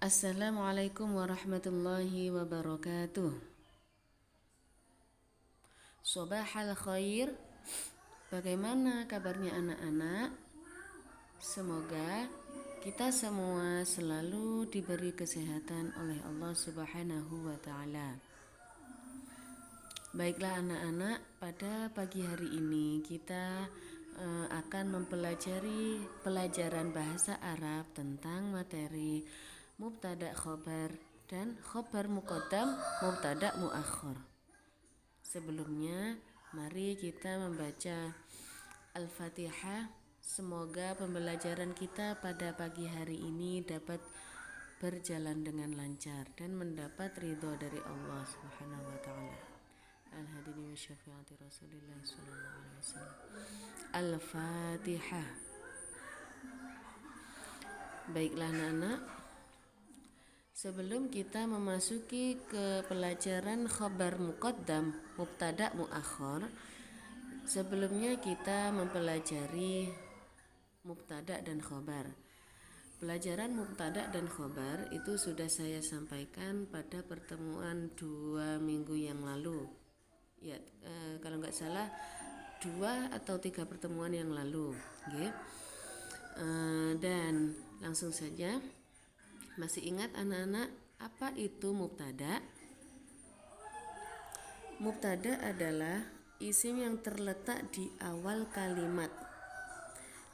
Assalamualaikum warahmatullahi wabarakatuh. Sobahal khair. Bagaimana kabarnya anak-anak? Semoga kita semua selalu diberi kesehatan oleh Allah Subhanahu wa taala. Baiklah anak-anak, pada pagi hari ini kita akan mempelajari pelajaran bahasa Arab tentang materi mubtada khobar dan khobar muqaddam, mubtada muakhir. Sebelumnya, mari kita membaca Al-Fatihah. Semoga pembelajaran kita pada pagi hari ini dapat berjalan dengan lancar dan mendapat ridho dari Allah Subhanahu wa taala. Al-hadini wa syafiati Rasulillah sallallahu alaihi wasallam. Al-Fatihah. Baiklah anak-anak, sebelum kita memasuki ke pelajaran khabar muqaddam, mubtada muakhir, sebelumnya kita mempelajari mubtada dan khabar. Pelajaran mubtada dan khabar itu sudah saya sampaikan pada pertemuan 2 minggu yang lalu. Ya, kalau nggak salah 2 atau 3 pertemuan yang lalu. Okay. Dan langsung saja, masih ingat anak-anak apa itu mubtada? Mubtada adalah isim yang terletak di awal kalimat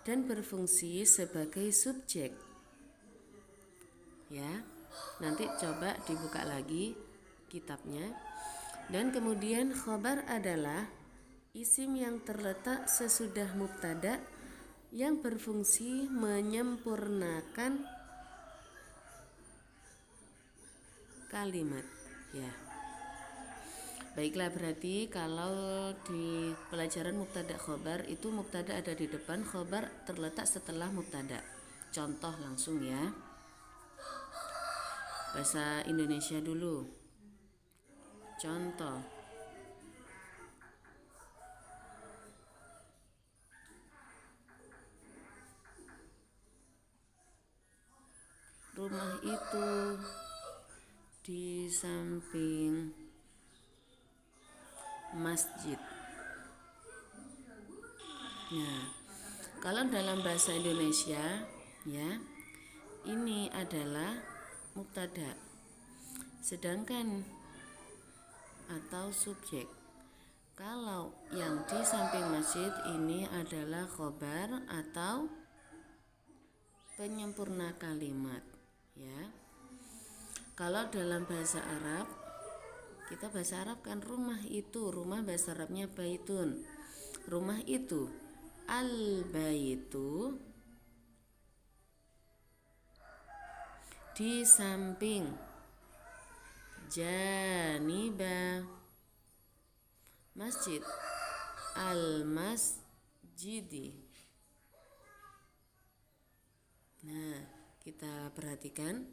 dan berfungsi sebagai subjek. Ya, nanti coba dibuka lagi kitabnya. Dan kemudian khobar adalah isim yang terletak sesudah mubtada yang berfungsi menyempurnakan kalimat. Ya. Baiklah, berarti kalau di pelajaran mubtada khobar itu mubtada ada di depan, khobar terletak setelah mubtada. Contoh langsung ya. Bahasa Indonesia dulu. Contoh. Rumah itu di samping masjid. Nah, kalau dalam bahasa Indonesia ya, ini adalah mubtada. Sedangkan atau subjek. Kalau yang di samping masjid ini adalah khobar atau penyempurna kalimat, ya. Kalau dalam bahasa Arab, kita bahasa Arab kan rumah itu, rumah bahasa Arabnya baitun. Rumah itu, al-baitu, di samping, janiba, masjid, al-masjidi. Nah, kita perhatikan,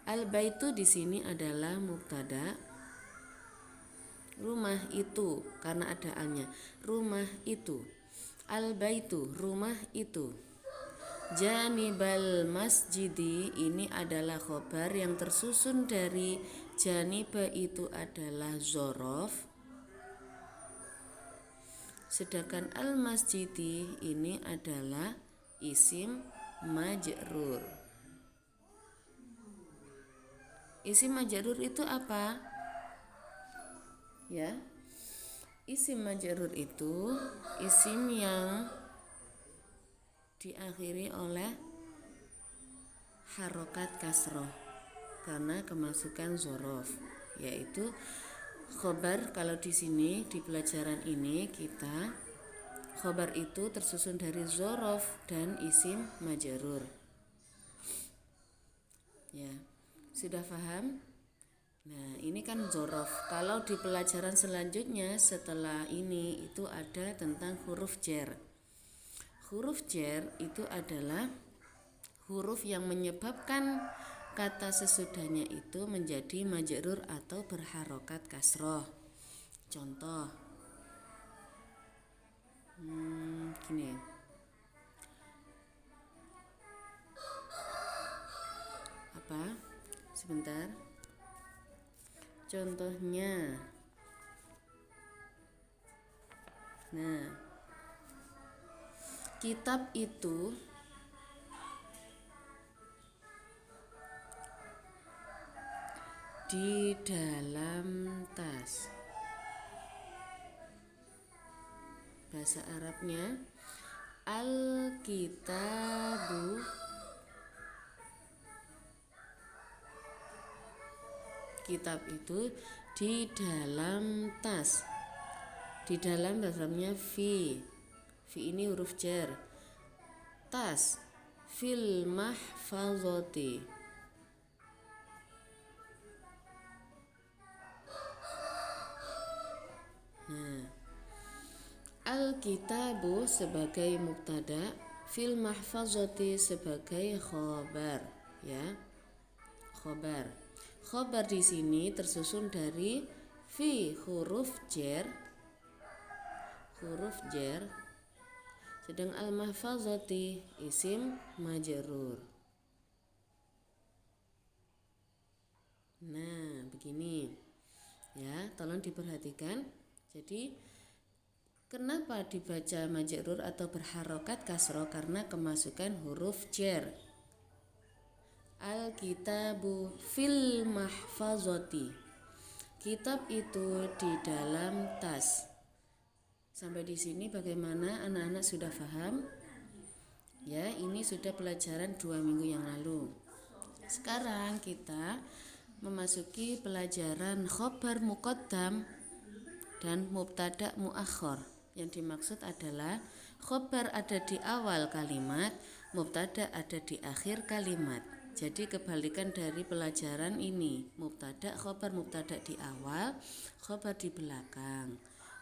al-baitu di sini adalah mubtada. Rumah itu, karena ada alnya, rumah itu. Al-baitu, rumah itu. Janibal masjidi, ini adalah khobar yang tersusun dari janiba itu adalah zorof. Sedangkan al-masjidi ini adalah isim majrur. Isim majrur itu apa? Ya, isim majrur itu isim yang diakhiri oleh harokat kasroh karena kemasukan zorof, yaitu khobar. Kalau di sini di pelajaran ini kita khobar itu tersusun dari zorof dan isim majrur. Ya, sudah paham? Nah, ini kan zorof. Kalau di pelajaran selanjutnya setelah ini itu ada tentang huruf jar. Huruf jar itu adalah huruf yang menyebabkan kata sesudahnya itu menjadi majrur atau berharokat kasroh. Contoh, gini. apa? Sebentar. Contohnya. Nah, kitab itu di dalam tas. Bahasa Arabnya al-kitabu, kitab itu di dalam tas. Di dalam bahasa Arabnya fi. Fi ini huruf jar. Tas fil mahfazati. Nah, al-kitabu sebagai mubtada, fil mahfazati sebagai khobar, ya. Khobar. Khobar di sini tersusun dari fi huruf jar, sedang al-mahfazati isim majrur. Nah, begini. Ya, tolong diperhatikan. Jadi kenapa dibaca majrur atau berharokat kasroh? Karena kemasukan huruf jar. Al-kitabu fil mahfazati. Kitab itu di dalam tas. Sampai di sini bagaimana anak-anak sudah paham? Ya, ini sudah pelajaran 2 minggu yang lalu. Sekarang kita memasuki pelajaran khobar muqaddam dan mubtada muakhar. Yang dimaksud adalah khobar ada di awal kalimat, mubtada ada di akhir kalimat. Jadi kebalikan dari pelajaran ini, mubtada khobar, mubtada di awal, khobar di belakang.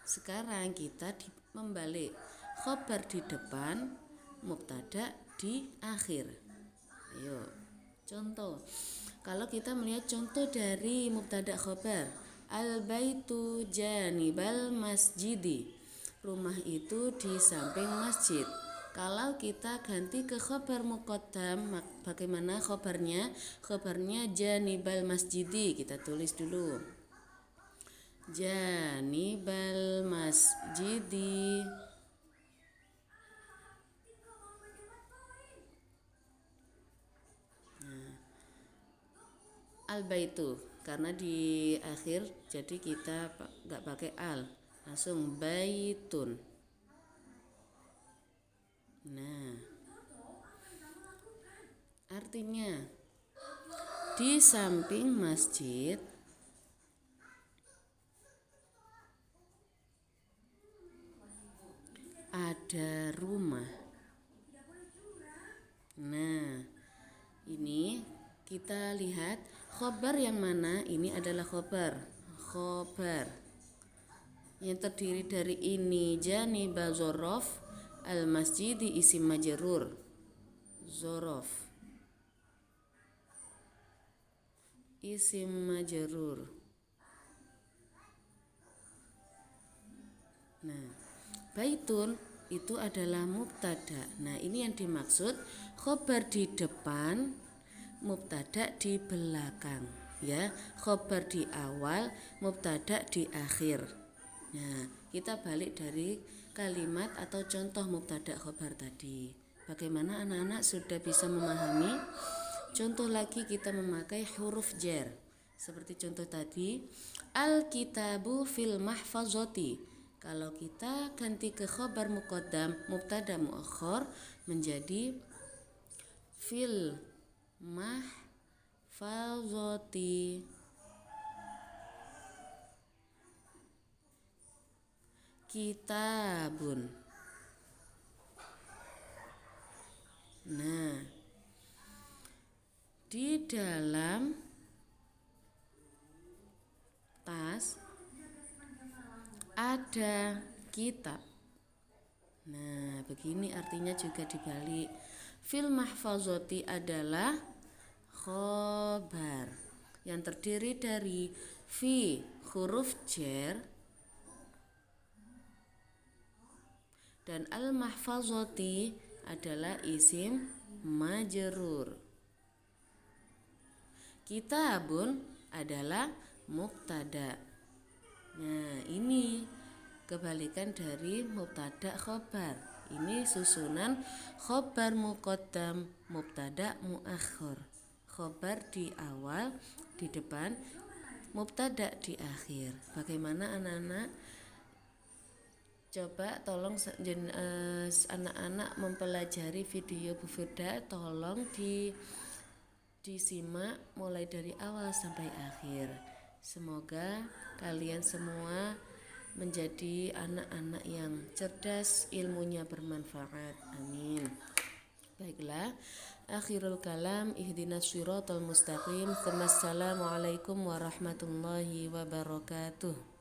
Sekarang kita membalik, khobar di depan, mubtada di akhir. Ayo, contoh. Kalau kita melihat contoh dari mubtada khobar, al-baitu janibal masjidi. Rumah itu di samping masjid. Kalau kita ganti ke khobar muqaddam, bagaimana khobarnya? Khobarnya janibal masjidi. Kita tulis dulu. Janibal masjidi. Al-baitu, karena di akhir jadi kita nggak pakai al, langsung baitun. Nah, artinya di samping masjid ada rumah. Nah, ini kita lihat khobar yang mana. Ini adalah khobar yang terdiri dari ini janiba zorof, al masjidi isim majrur, zorof isim majrur. Nah, baitun itu adalah mubtada. Nah, ini yang dimaksud khobar di depan, mubtada di belakang, ya. Khobar di awal, mubtada di akhir. Nah, kita balik dari kalimat atau contoh mubtada khobar tadi. Bagaimana anak-anak sudah bisa memahami? Contoh lagi kita memakai huruf jar. Seperti contoh tadi, al-kitabu fil mahfazati. Kalau kita ganti ke khobar muqaddam, mubtada muakhar menjadi fil mahfazati. Kitabun. Nah, di dalam tas ada kitab. Nah, begini artinya juga dibalik. Fil mahfazati adalah khobar yang terdiri dari fi huruf jar dan al mahfazati adalah isim majrur. Kitabun adalah mubtada. Nah, ini kebalikan dari mubtada khobar. Ini susunan khobar muqaddam, mubtada muakhir. Khobar di awal, di depan, mubtada di akhir. Bagaimana anak-anak? Coba tolong anak-anak mempelajari video Bu Firda, tolong disimak mulai dari awal sampai akhir. Semoga kalian semua menjadi anak-anak yang cerdas, ilmunya bermanfaat. Amin. Baiklah, akhirul kalam, ihdinas siratal mustaqim. Assalamualaikum warahmatullahi wabarakatuh.